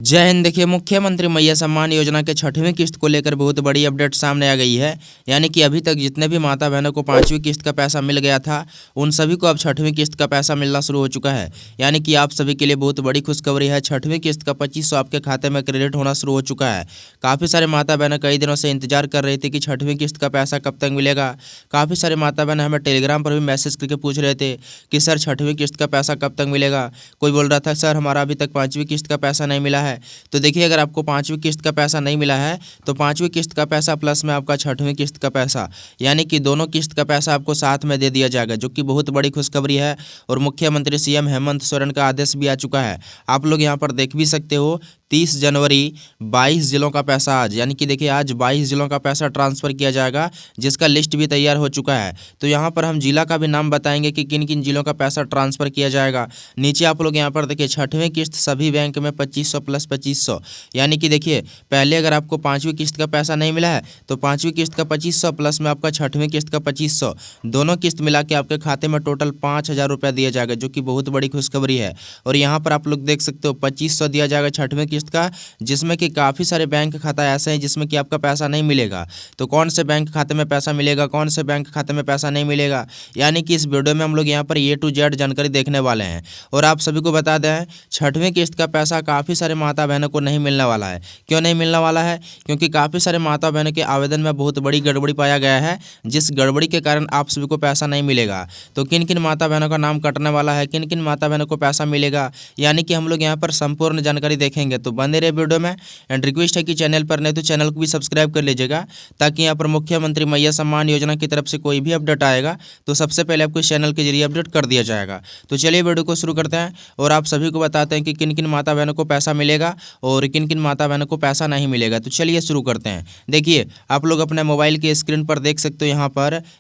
जय हिंद। देखिए, मुख्यमंत्री मैया सम्मान योजना के 6वीं किस्त को लेकर बहुत बड़ी अपडेट सामने आ गई है। यानी कि अभी तक जितने भी माता बहनों को 5वीं किस्त का पैसा मिल गया था, उन सभी को अब 6वीं किस्त का पैसा मिलना शुरू हो चुका है। यानी कि आप सभी के लिए बहुत बड़ी खुशखबरी है। 6वीं किस्त का 2500 आपके खाते में क्रेडिट होना शुरू हो चुका है। काफ़ी सारे माता बहनें कई दिनों से इंतजार कर रही थी कि 6वीं किस्त का पैसा कब तक मिलेगा। काफ़ी सारे माता बहनें हमें टेलीग्राम पर भी मैसेज करके पूछ रहे थे कि सर 6वीं किस्त का पैसा कब तक मिलेगा। कोई बोल रहा था सर हमारा अभी तक 5वीं किस्त का पैसा नहीं मिला है। तो देखिए, अगर आपको 5वीं किस्त का पैसा नहीं मिला है तो 5वीं किस्त का पैसा प्लस में आपका 6वीं किस्त का पैसा, यानी कि दोनों किस्त का पैसा आपको साथ में दे दिया जाएगा, जो कि बहुत बड़ी खुशखबरी है। और मुख्यमंत्री सीएम हेमंत सोरेन का आदेश भी आ चुका है। आप लोग यहाँ पर देख भी सकते हो, 30 जनवरी 22 जिलों का पैसा आज, यानी कि देखिए आज 22 जिलों का पैसा ट्रांसफ़र किया जाएगा, जिसका लिस्ट भी तैयार हो चुका है। तो यहाँ पर हम जिला का भी नाम बताएंगे कि किन किन जिलों का पैसा ट्रांसफ़र किया जाएगा। नीचे आप लोग यहाँ पर देखिए 6वीं किस्त सभी बैंक में 2500 प्लस 2500, यानी कि देखिए पहले अगर आपको 5वीं किस्त का पैसा नहीं मिला है तो 5वीं किस्त का 2500 प्लस में आपका 6वीं किस्त का 2500, दोनों किस्त मिला के आपके खाते में टोटल 5000 रुपया दिया जाएगा, जो कि बहुत बड़ी खुशखबरी है। और यहाँ पर आप लोग देख सकते हो 2500 दिया जाएगा 6वीं किस्त का, जिसमें कि काफ़ी सारे बैंक खाता ऐसे हैं जिसमें कि आपका पैसा नहीं मिलेगा। तो कौन से बैंक खाते में पैसा मिलेगा, कौन से बैंक खाते में पैसा नहीं मिलेगा, यानी कि इस वीडियो में हम लोग यहाँ पर A to Z जानकारी देखने वाले हैं। और आप सभी को बता दें 6वीं किस्त का पैसा काफ़ी सारे माता बहनों को नहीं मिलने वाला है। क्यों नहीं मिलने वाला है? क्योंकि काफ़ी सारे माता बहनों के आवेदन में बहुत बड़ी गड़बड़ी पाया गया है, जिस गड़बड़ी के कारण आप सभी को पैसा नहीं मिलेगा। तो किन किन माता बहनों का नाम कटने वाला है, किन किन माता बहनों को पैसा मिलेगा, यानी कि हम लोग यहाँ पर संपूर्ण जानकारी देखेंगे। तो बने रहे वीडियो में। एंड रिक्वेस्ट है कि चैनल पर नहीं तो चैनल को भी सब्सक्राइब कर लीजिएगा, ताकि यहाँ पर मुख्यमंत्री मैया सम्मान योजना की तरफ से कोई भी अपडेट आएगा तो सबसे पहले आपको इस चैनल के जरिए अपडेट कर दिया जाएगा। तो चलिए वीडियो को शुरू करते हैं और आप सभी को बताते हैं कि किन किन माता बहनों को पैसा मिलेगा और किन किन माता बहनों को पैसा नहीं मिलेगा। तो चलिए शुरू करते हैं। देखिए, आप लोग अपने मोबाइल के स्क्रीन पर देख सकते हो,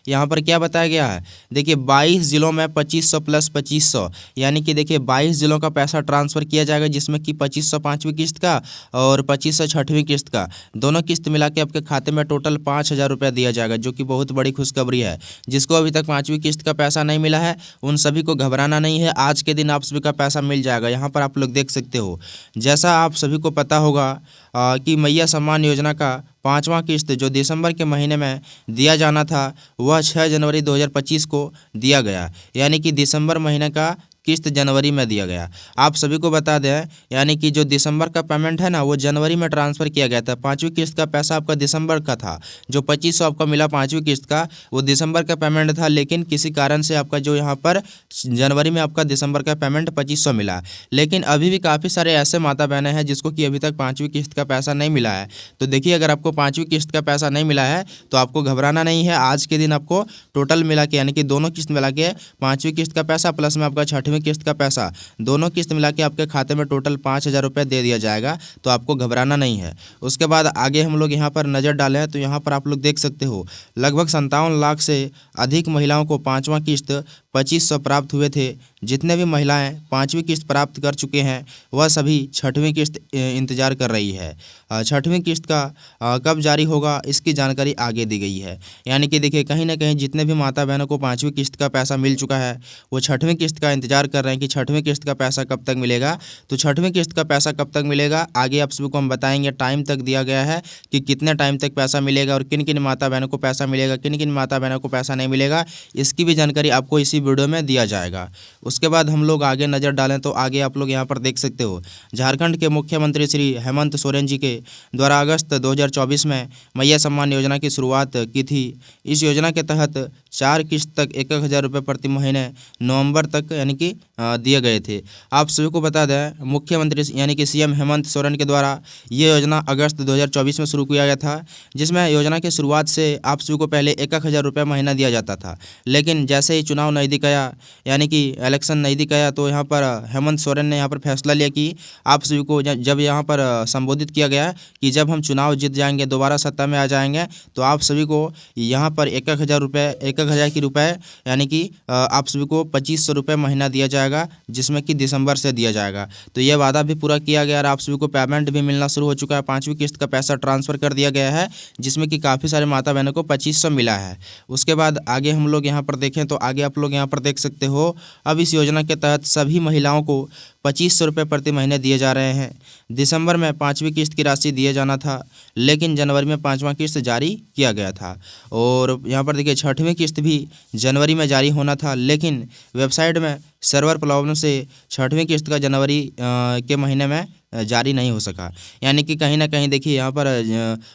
यहाँ पर क्या बताया गया है। देखिए 22 जिलों में 2500 प्लस 2500, यानी कि देखिए 22 जिलों का पैसा ट्रांसफर किया जाएगा, जिसमें कि 2500 5वीं किस्त का और 2500 6वीं किस्त का, दोनों किस्त मिला के आपके खाते में टोटल 5000 रुपया दिया जाएगा, जो कि बहुत बड़ी खुशखबरी है। जिसको अभी तक 5वीं किस्त का पैसा नहीं मिला है उन सभी को घबराना नहीं है, आज के दिन आप सभी का पैसा मिल जाएगा। यहाँ पर आप लोग देख सकते हो, जैसा आप सभी को पता होगा कि मैया सम्मान योजना का 5वां किस्त जो दिसंबर के महीने में दिया जाना था वह 6 जनवरी 2025 को दिया गया, यानी कि दिसंबर महीने का किस्त जनवरी में दिया गया। आप सभी को बता दें, यानी कि जो दिसंबर का पेमेंट है ना वो जनवरी में ट्रांसफ़र किया गया था। 5वीं किस्त का पैसा आपका दिसंबर का था, जो 2500 आपका मिला 5वीं किस्त का वो दिसंबर का पेमेंट था, लेकिन किसी कारण से आपका जो यहाँ पर जनवरी में आपका दिसंबर का पेमेंट 2500 मिला। लेकिन अभी भी काफ़ी सारे ऐसे माता बहनें हैं जिसको कि अभी तक 5वीं किस्त का पैसा नहीं मिला है। तो देखिए, अगर आपको 5वीं किस्त का पैसा नहीं मिला है तो आपको घबराना नहीं है। आज के दिन आपको टोटल मिला के, यानी कि दोनों किस्त मिला के 5वीं किस्त का पैसा प्लस में आपका 6वीं किस्त का पैसा, दोनों किस्त मिला के आपके खाते में टोटल 5000 रुपये दे दिया जाएगा। तो आपको घबराना नहीं है। उसके बाद आगे हम लोग यहाँ पर नज़र डालें तो यहाँ पर आप लोग देख सकते हो लगभग 57 लाख से अधिक महिलाओं को 5वां किस्त 2500 प्राप्त हुए थे। जितने भी महिलाएं 5वीं किस्त प्राप्त कर चुके हैं वह सभी 6वीं किस्त इंतजार कर रही है। 6वीं किस्त का कब जारी होगा इसकी जानकारी आगे दी गई है। यानी कि देखिए कहीं ना कहीं जितने भी माता बहनों को 5वीं किस्त का पैसा मिल चुका है वो 6वीं किस्त का इंतजार कर रहे हैं कि 6वीं किस्त का पैसा कब तक मिलेगा। तो 6वीं किस्त का पैसा कब तक मिलेगा आगे आप सभी को हम बताएंगे। टाइम तक दिया गया है कि कितने टाइम तक पैसा मिलेगा और किन किन माता बहनों को पैसा मिलेगा, किन किन माता बहनों को पैसा नहीं मिलेगा, इसकी भी जानकारी आपको इसी वीडियो में दिया जाएगा। उसके बाद हम लोग आगे नज़र डालें तो आगे आप लोग यहाँ पर देख सकते हो झारखंड के मुख्यमंत्री श्री हेमंत सोरेन जी के द्वारा अगस्त 2024 में मैया सम्मान योजना की शुरुआत की थी। इस योजना के तहत 4 किस्त तक 1000 रुपये प्रति महीने नवंबर तक यानी कि दिए गए थे। आप सभी को बता दें मुख्यमंत्री यानी कि सीएम हेमंत सोरेन के द्वारा ये योजना अगस्त 2024 में शुरू किया गया था, जिसमें योजना की शुरुआत से आप सभी को पहले 1000 रुपये महीना दिया जाता था। लेकिन जैसे ही चुनाव नज़दीक आया, यानी कि इलेक्शन नज़दीक आया, तो यहाँ पर हेमंत सोरेन ने यहाँ पर फैसला लिया कि आप सभी को जब यहाँ पर संबोधित किया गया कि जब हम चुनाव जीत जाएंगे, दोबारा सत्ता में आ जाएंगे, तो आप सभी को यहाँ पर 1000 की रुपये यानी कि आप सभी को 2500 रुपये महीना दिया जाएगा, जिसमें कि दिसंबर से दिया जाएगा। तो ये वादा भी पूरा किया गया और आप सभी को पेमेंट भी मिलना शुरू हो चुका है। 5वीं किस्त का पैसा ट्रांसफ़र कर दिया गया है, जिसमें कि काफ़ी सारे माता बहनों को 2500 मिला है। उसके बाद आगे हम लोग यहाँ पर देखें तो आगे आप लोग यहाँ पर देख सकते हो अब इस इस योजना के तहत सभी महिलाओं को 2500 रुपये प्रति महीने दिए जा रहे हैं। दिसंबर में 5वीं किस्त की राशि दिए जाना था, लेकिन जनवरी में 5वां किस्त जारी किया गया था। और यहाँ पर देखिए 6वीं किस्त भी जनवरी में जारी होना था, लेकिन वेबसाइट में सर्वर प्रॉब्लम से 6वीं किस्त का जनवरी के महीने में जारी नहीं हो सका। यानी कि कहीं ना कहीं देखिए यहाँ पर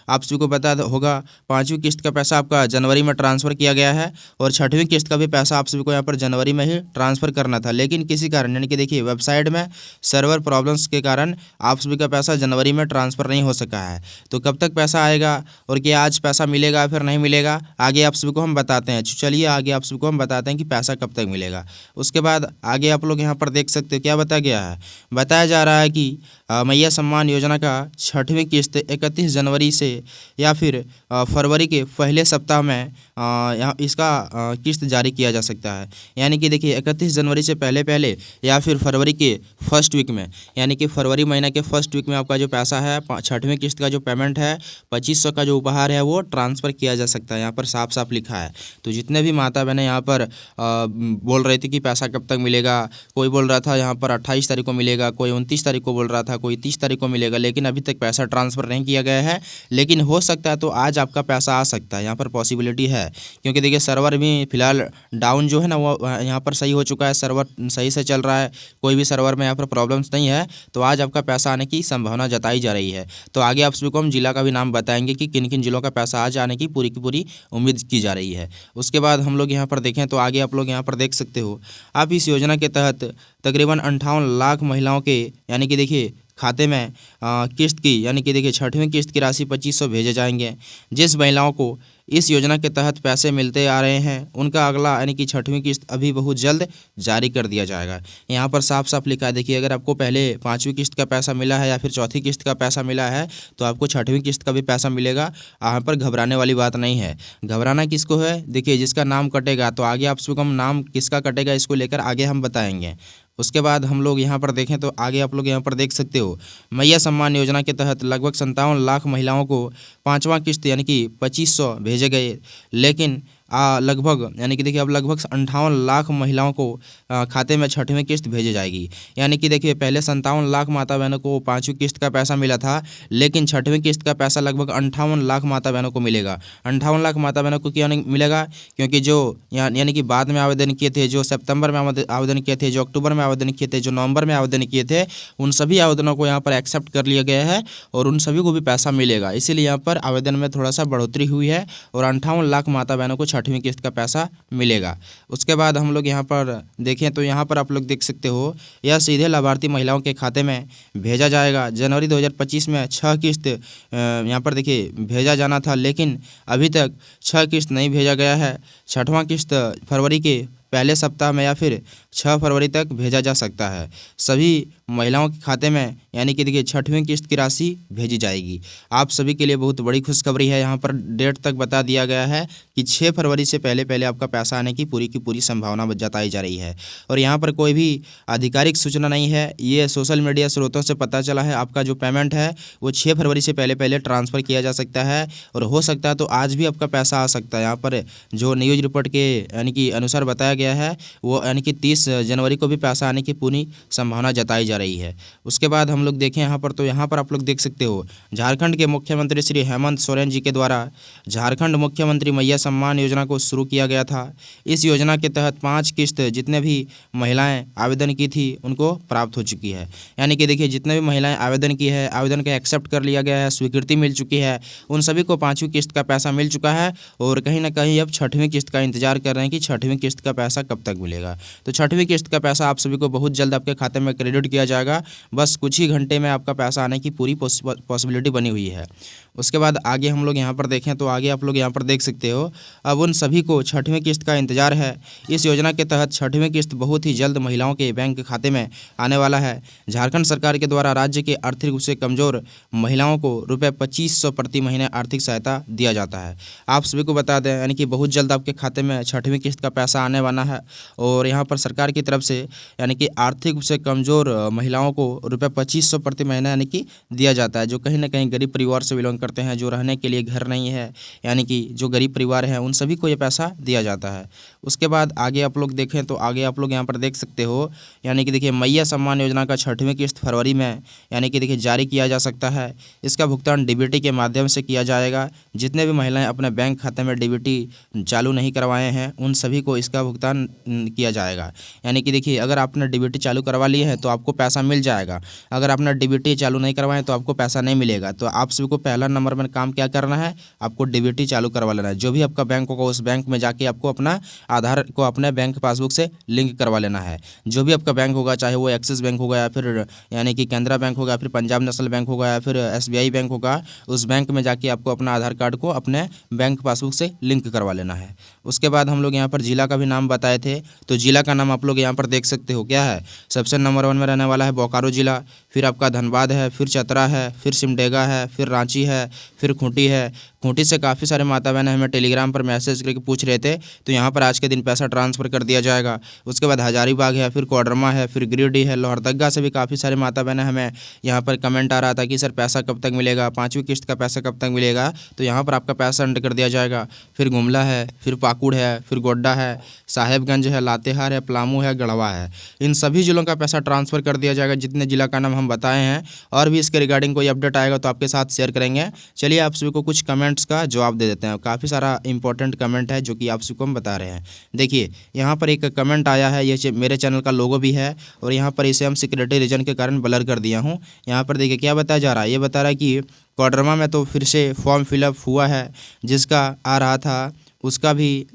आप सभी को पता होगा 5वीं किस्त का पैसा आपका जनवरी में ट्रांसफ़र किया गया है और 6वीं किस्त का भी पैसा आप सभी को यहाँ पर जनवरी में ही ट्रांसफ़र करना था, लेकिन किसी कारण यानी कि देखिए वेबसाइट में सर्वर प्रॉब्लम्स के कारण आप सभी का पैसा जनवरी में ट्रांसफ़र नहीं हो सका है। तो कब तक पैसा आएगा और क्या आज पैसा मिलेगा फिर नहीं मिलेगा, आगे आप सभी को हम बताते हैं। चलिए आगे आप सभी को हम बताते हैं कि पैसा कब तक मिलेगा। उसके बाद आगे आप लोग यहाँ पर देख सकते हो क्या बताया गया है। बताया जा रहा है कि मैया सम्मान योजना का 6वीं किस्त 31 जनवरी से या फिर फरवरी के पहले सप्ताह में यहाँ इसका किस्त जारी किया जा सकता है। यानी कि देखिए 31 जनवरी से पहले या फिर फरवरी के फर्स्ट वीक में, यानी कि फरवरी महीना के फर्स्ट वीक में आपका जो पैसा है 6वीं किस्त का जो पेमेंट है 2500 का जो उपहार है वो ट्रांसफ़र किया जा सकता है। यहाँ पर साफ साफ लिखा है। तो जितने भी माता बहनें यहाँ पर बोल रही थी कि पैसा कब तक मिलेगा, कोई बोल रहा था यहाँ पर 28 तारीख को मिलेगा, कोई 29 तारीख को बोल रहा था, कोई 30 तारीख को मिलेगा, लेकिन अभी तक पैसा ट्रांसफ़र नहीं किया गया है। लेकिन हो सकता है तो आज आपका पैसा आ सकता है, यहाँ पर पॉसिबिलिटी है। क्योंकि देखिए सर्वर भी फिलहाल डाउन जो है ना वो यहाँ पर सही हो चुका है, सर्वर सही से चल रहा है, कोई भी सर्वर में यहाँ पर प्रॉब्लम्स नहीं है। तो आज आपका पैसा आने की संभावना जताई जा रही है। तो आगे आप सभी को हम जिला का भी नाम बताएंगे कि किन किन जिलों का पैसा आज आने की पूरी उम्मीद की जा रही है। उसके बाद हम लोग यहाँ पर देखें तो आगे आप लोग यहाँ पर देख सकते हो, आप इस योजना के तहत तकरीबन 58 लाख महिलाओं के यानी कि देखिए खाते में किस्त की यानी कि देखिए 6वीं किस्त की राशि 2500 भेजे जाएंगे। जिस महिलाओं को इस योजना के तहत पैसे मिलते आ रहे हैं उनका अगला यानी कि 6वीं किस्त अभी बहुत जल्द जारी कर दिया जाएगा। यहाँ पर साफ साफ लिखा है। देखिए अगर आपको पहले 5वीं किस्त का पैसा मिला है या फिर चौथी किस्त का पैसा मिला है तो आपको 6वीं किस्त का भी पैसा मिलेगा। यहाँ पर घबराने वाली बात नहीं है। घबराना किसको है, देखिए जिसका नाम कटेगा, तो आगे आप सबको हम नाम किसका कटेगा इसको लेकर आगे हम बताएंगे। उसके बाद हम लोग यहाँ पर देखें तो आगे आप लोग यहाँ पर देख सकते हो, मैया सम्मान योजना के तहत लगभग 57 लाख महिलाओं को 5वां किस्त यानी कि 2500 भेजे गए, लेकिन लगभग यानी कि देखिए अब लगभग 58 लाख महिलाओं को खाते में 6वीं किस्त भेजी जाएगी। यानी कि देखिए पहले 57 लाख माता बहनों को 5वीं किस्त का पैसा मिला था, लेकिन 6वीं किस्त का पैसा लगभग 58 लाख माता बहनों को मिलेगा। 58 लाख माता बहनों को क्यों नहीं मिलेगा, क्योंकि जो यानी कि बाद में आवेदन किए थे, जो सितंबर में आवेदन किए थे, जो अक्टूबर में आवेदन किए थे, जो नवंबर में आवेदन किए थे, उन सभी आवेदनों को यहाँ पर एक्सेप्ट कर लिया गया है और उन सभी को भी पैसा मिलेगा। इसीलिए यहाँ पर आवेदन में थोड़ा सा बढ़ोतरी हुई है और 58 लाख माता बहनों को 6वीं किस्त का पैसा मिलेगा। उसके बाद हम लोग यहाँ पर देखें तो यहाँ पर आप लोग देख सकते हो, यह सीधे लाभार्थी महिलाओं के खाते में भेजा जाएगा। जनवरी 2025 में 6 किस्त यहाँ पर देखिए भेजा जाना था, लेकिन अभी तक 6 किस्त नहीं भेजा गया है। 6वां किस्त फरवरी के पहले सप्ताह में या फिर 6 फरवरी तक भेजा जा सकता है। सभी महिलाओं के खाते में यानी कि देखिए 6वीं किस्त की राशि भेजी जाएगी। आप सभी के लिए बहुत बड़ी खुशखबरी है। यहाँ पर डेट तक बता दिया गया है कि 6 फरवरी से पहले आपका पैसा आने की पूरी संभावना जताई जा रही है। और यहाँ पर कोई भी आधिकारिक सूचना नहीं है, ये सोशल मीडिया स्रोतों से पता चला है। आपका जो पेमेंट है वो 6 फरवरी से पहले ट्रांसफ़र किया जा सकता है और हो सकता है तो आज भी आपका पैसा आ सकता है। यहाँ पर जो न्यूज़ रिपोर्ट के यानी कि अनुसार बताया गया है वो यानी कि 30 जनवरी को भी पैसा आने की पूरी संभावना जताई जा रही है। उसके बाद हम लोग देखें यहाँ पर तो यहाँ पर आप लोग देख सकते हो, झारखंड के मुख्यमंत्री श्री हेमंत सोरेन जी के द्वारा झारखंड मुख्यमंत्री मैया सम्मान योजना को शुरू किया गया था। इस योजना के तहत 5 किस्त जितने भी महिलाएं आवेदन की थी उनको प्राप्त हो चुकी है। यानी कि देखिए जितने भी महिलाएं आवेदन की है, आवेदन का एक्सेप्ट कर लिया गया है, स्वीकृति मिल चुकी है, उन सभी को 5वीं किस्त का पैसा मिल चुका है और कहीं ना कहीं अब 6वीं किस्त का इंतजार कर रहे हैं कि 6वीं किस्त का पैसा कब तक मिलेगा। तो 6वीं किस्त का पैसा आप सभी को बहुत जल्द आपके खाते में क्रेडिट किया जाएगा। बस कुछ ही घंटे में आपका पैसा आने की पूरी पॉसिबिलिटी बनी हुई है। उसके बाद आगे हम लोग यहाँ पर देखें तो आगे आप लोग यहाँ पर देख सकते हो, अब उन सभी को 6वीं किस्त का इंतजार है। इस योजना के तहत 6वीं किस्त बहुत ही जल्द महिलाओं के बैंक खाते में आने वाला है। झारखंड सरकार के द्वारा राज्य के आर्थिक रूप से कमजोर महिलाओं को रुपये 2500 प्रति महीने आर्थिक सहायता दिया जाता है। आप सभी को बता दें यानी कि बहुत जल्द आपके खाते में 6वीं किस्त का पैसा आने वाला है और यहाँ पर सरकार की तरफ से यानी कि आर्थिक रूप से कमजोर महिलाओं को रुपये 2500 प्रति महीने यानी कि दिया जाता है, जो कहीं ना कहीं गरीब परिवार से बिलोंग करते हैं, जो रहने के लिए घर नहीं है, यानी कि जो गरीब परिवार हैं, उन सभी को ये पैसा दिया जाता है। उसके बाद आगे आप लोग देखें तो आगे आप लोग यहाँ पर देख सकते हो, यानी कि देखिए मैया सम्मान योजना का 6वीं किस्त फरवरी में यानी कि देखिए जारी किया जा सकता है। इसका भुगतान डीबीटी के माध्यम से किया जाएगा। जितने भी महिलाएं अपने बैंक खाते में डीबीटी चालू नहीं करवाए हैं, उन सभी को इसका भुगतान किया जाएगा। यानी कि देखिए अगर आपने डीबीटी चालू करवा लिए हैं तो आपको पैसा मिल जाएगा, अगर आपने डीबीटी चालू नहीं करवाए तो आपको पैसा नहीं मिलेगा। तो आप सभी को पहला नंबर में काम क्या करना है, आपको डीबीटी चालू करवा लेना है। जो भी आपका बैंक होगा उस बैंक में जाके आपको अपना आधार को अपने बैंक पासबुक से लिंक करवा लेना है। जो भी आपका बैंक होगा, चाहे वो एक्सिस बैंक होगा या फिर यानी कि कैनरा बैंक होगा, फिर पंजाब नेशनल बैंक होगा या फिर SBI बैंक होगा, उस बैंक में जाके आपको अपना आधार कार्ड को अपने बैंक पासबुक से लिंक करवा लेना है। उसके बाद हम लोग यहाँ पर जिला का भी नाम बताए थे, तो जिला का नाम आप लोग यहाँ पर देख सकते हो क्या है। सबसे नंबर 1 में रहने वाला है बोकारो जिला, फिर आपका धनबाद है, फिर चतरा है, फिर सिमडेगा है, फिर रांची है, फिर खूंटी है। खूंटी से काफ़ी सारे माता बहनें हमें टेलीग्राम पर मैसेज करके पूछ रहे थे, तो यहाँ पर आज के दिन पैसा ट्रांसफ़र कर दिया जाएगा। उसके बाद हजारीबाग है, फिर कोडरमा है, फिर गिरिडीह है, लोहरदगा से भी काफ़ी सारे माता बहनें हमें यहाँ पर कमेंट आ रहा था कि सर पैसा कब तक मिलेगा, 5वीं किस्त का पैसा कब तक मिलेगा। तो यहाँ पर आपका पैसा सेंड कर दिया जाएगा। फिर गुमला है, फिर पाकुड़ है, फिर गोड्डा है, साहेबगंज है, लातेहार है, पलामू है, गढ़वा है। इन सभी जिलों का पैसा ट्रांसफ़र कर दिया जाएगा, जितने जिला का नाम हम बताए हैं। और भी इसके रिगार्डिंग कोई अपडेट आएगा तो आपके साथ शेयर करेंगे। चलिए आप सभी को कुछ कमेंट्स का जवाब दे देते हैं। काफ़ी सारा इंपॉर्टेंट कमेंट है जो कि आप सभी को हम बता रहे हैं। देखिए यहाँ पर एक कमेंट आया है, ये मेरे चैनल का लोगो भी है और यहाँ पर इसे हम सिक्योरिटी रीजन के कारण ब्लर कर दिया हूँ। यहाँ पर देखिए क्या बताया जा रहा है, ये बता रहा है कि कोडरमा में तो फिर से फॉर्म फिलअप हुआ है, जिसका आ रहा था उसका भी,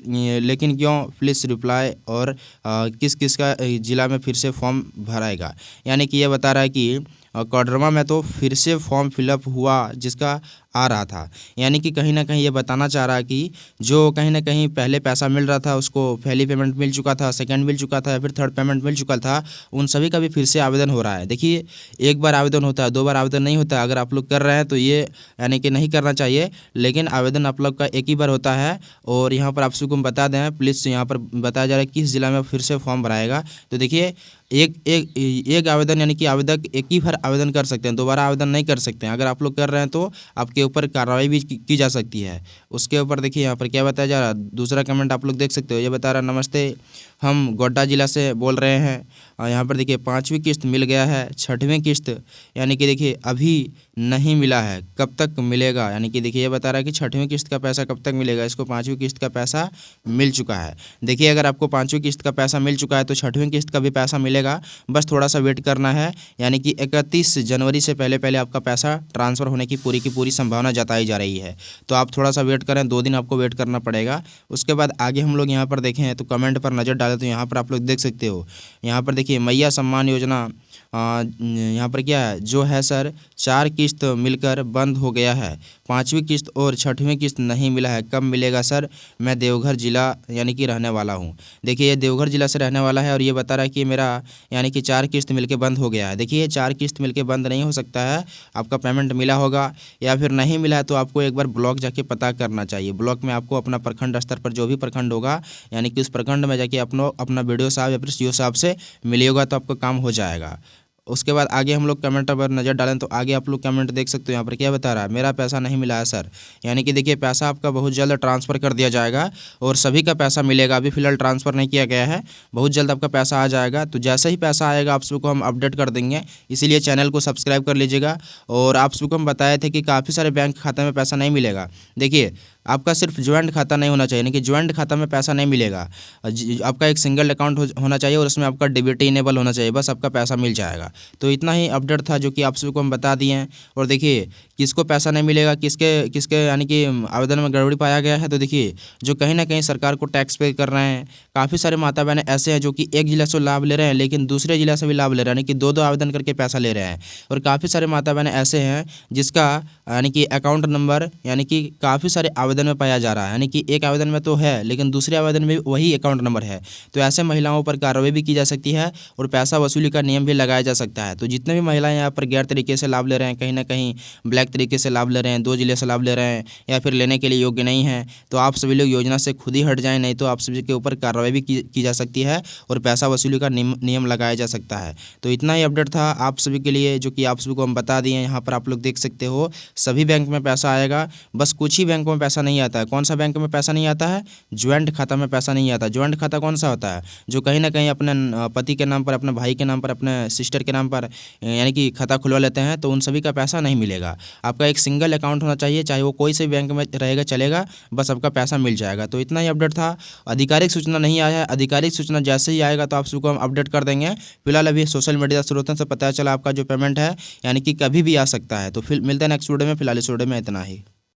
लेकिन क्यों प्लीज़ रिप्लाई, और किस किस का ज़िला में फिर से फॉर्म भराएगा। यानी कि ये बता रहा है कि कोडरमा में तो फिर से फॉर्म फिलअप हुआ जिसका आ रहा था। यानी कि कहीं ना कहीं ये बताना चाह रहा है कि जो कहीं ना कहीं पहले पैसा मिल रहा था उसको पहली पेमेंट मिल चुका था, सेकंड मिल चुका था या फिर थर्ड पेमेंट मिल चुका था, उन सभी का भी फिर से आवेदन हो रहा है। देखिए एक बार आवेदन होता है, 2 बार आवेदन नहीं होता है। अगर आप लोग कर रहे हैं तो ये यानी कि नहीं करना चाहिए, लेकिन आवेदन आप लोग का एक ही बार होता है। और यहाँ पर आप सबको हम बता दें, प्लीज़ यहाँ पर बताया जा रहा है किस जिला में फिर से फॉर्म भराएगा। तो देखिए एक आवेदन यानी कि आवेदक एक ही बार आवेदन कर सकते हैं, दोबारा आवेदन नहीं कर सकते हैं। अगर आप लोग कर रहे हैं तो आपके ऊपर कार्रवाई भी की जा सकती है। उसके ऊपर देखिए यहाँ पर क्या बताया जा रहा है, दूसरा कमेंट आप लोग देख सकते हो। ये बता रहा है, नमस्ते, हम गोड्डा जिला से बोल रहे हैं। यहाँ पर देखिए 5वीं किस्त मिल गया है, 6वीं किस्त यानी कि देखिए अभी नहीं मिला है, कब तक मिलेगा। यानी कि देखिए ये बता रहा है कि 6वीं किस्त का पैसा कब तक मिलेगा, इसको 5वीं किस्त का पैसा मिल चुका है। देखिए अगर आपको 5वीं किस्त का पैसा मिल चुका है तो 6वीं किस्त का भी पैसा मिलेगा, बस थोड़ा सा वेट करना है। यानी कि 31 जनवरी से पहले आपका पैसा ट्रांसफ़र होने की पूरी संभावना जताई जा रही है। तो आप थोड़ा सा वेट करें, 2 दिन आपको वेट करना पड़ेगा। उसके बाद आगे हम लोग यहाँ पर देखें तो कमेंट पर नज़र डालें तो यहाँ पर आप लोग देख सकते हो, यहाँ पर देखिए मैया सम्मान योजना यहाँ पर क्या है जो है सर, 4 किस्त मिलकर बंद हो गया है, 5वीं किस्त और 6वीं किस्त नहीं मिला है, कब मिलेगा सर। मैं देवघर ज़िला यानी कि रहने वाला हूँ। देखिए ये देवघर ज़िला से रहने वाला है और ये बता रहा है कि मेरा यानी कि 4 किस्त मिलके बंद हो गया है। देखिए 4 किस्त मिलके बंद नहीं हो सकता है, आपका पेमेंट मिला होगा या फिर नहीं मिला है तो आपको एक बार ब्लॉक जाके पता करना चाहिए। ब्लॉक में आपको अपना प्रखंड स्तर पर जो भी प्रखंड होगा यानी कि उस प्रखंड में जाके अपना BDO साहब या फिर CO साहब से मिलिएगा तो आपका काम हो जाएगा। उसके बाद आगे हम लोग कमेंट पर नज़र डालें तो आगे आप लोग कमेंट देख सकते हो। यहाँ पर क्या बता रहा है, मेरा पैसा नहीं मिला है सर। यानी कि देखिए पैसा आपका बहुत जल्द ट्रांसफ़र कर दिया जाएगा और सभी का पैसा मिलेगा। अभी फ़िलहाल ट्रांसफ़र नहीं किया गया है, बहुत जल्द आपका पैसा आ जाएगा। तो जैसे ही पैसा आएगा आप सबको हम अपडेट कर देंगे, इसीलिए चैनल को सब्सक्राइब कर लीजिएगा। और आप सबको हम बताए थे कि काफ़ी सारे बैंक खाते में पैसा नहीं मिलेगा। देखिए आपका सिर्फ ज्वाइंट खाता नहीं होना चाहिए, यानी कि ज्वाइंट खाता में पैसा नहीं मिलेगा। आपका एक सिंगल अकाउंट होना चाहिए और उसमें आपका डीबीटी इनेबल होना चाहिए, बस आपका पैसा मिल जाएगा। तो इतना ही अपडेट था जो कि आप सभी को हम बता दिए हैं। और देखिए किसको पैसा नहीं मिलेगा, किसके यानी कि आवेदन में गड़बड़ी पाया गया है। तो देखिए जो कहीं ना कहीं सरकार को टैक्स पे कर रहे हैं, काफ़ी सारे माता बहनें ऐसे हैं जो कि एक जिला से लाभ ले रहे हैं लेकिन दूसरे जिला से भी लाभ ले रहे हैं, यानी कि 2 आवेदन करके पैसा ले रहे हैं। और काफ़ी सारे माता बहनें ऐसे हैं जिसका यानी कि अकाउंट नंबर यानी कि काफ़ी सारे आवेदन में पाया जा रहा है, यानी कि एक आवेदन में तो है लेकिन दूसरे आवेदन में वही अकाउंट नंबर है, तो ऐसे महिलाओं पर कार्रवाई भी की जा सकती है और पैसा वसूली का नियम भी लगाया जा सकता है। तो जितने भी महिलाएं यहाँ पर गैर तरीके से लाभ ले रहे हैं, कहीं ना कहीं ब्लैक तरीके से लाभ ले रहे हैं, 2 जिले से लाभ ले रहे हैं या फिर लेने के लिए योग्य नहीं है, तो आप सभी लोग योजना से खुद ही हट जाएं, नहीं तो आप सभी के ऊपर कार्रवाई भी की जा सकती है और पैसा वसूली का नियम लगाया जा सकता है। तो इतना ही अपडेट था आप सभी के लिए, जो कि आप सभी को हम बता दिए। यहाँ पर आप लोग देख सकते हो सभी बैंक में पैसा आएगा, बस कुछ ही बैंकों में पैसा नहीं आता है। कौन सा बैंक में पैसा नहीं आता है? ज्वाइंट खाता में पैसा नहीं आता। ज्वाइंट खाता कौन सा होता है? जो कहीं ना कहीं अपने पति के नाम पर, अपने भाई के नाम पर, अपने सिस्टर के नाम पर यानी कि खाता खुलवा लेते हैं, तो उन सभी का पैसा नहीं मिलेगा। आपका एक सिंगल अकाउंट होना चाहिए, चाहे वो कोई से भी बैंक में रहेगा चलेगा, बस आपका पैसा मिल जाएगा। तो इतना ही अपडेट था। आधिकारिक सूचना नहीं आया है, आधिकारिक सूचना जैसे ही आएगा तो आप सबको हम अपडेट कर देंगे। फिलहाल अभी सोशल मीडिया स्रोतों से पता चला आपका जो पेमेंट है यानी कि कभी भी आ सकता है। तो फिर मिलते हैं नेक्स्ट वीडियो में, फिलहाल इस वीडियो में इतना ही।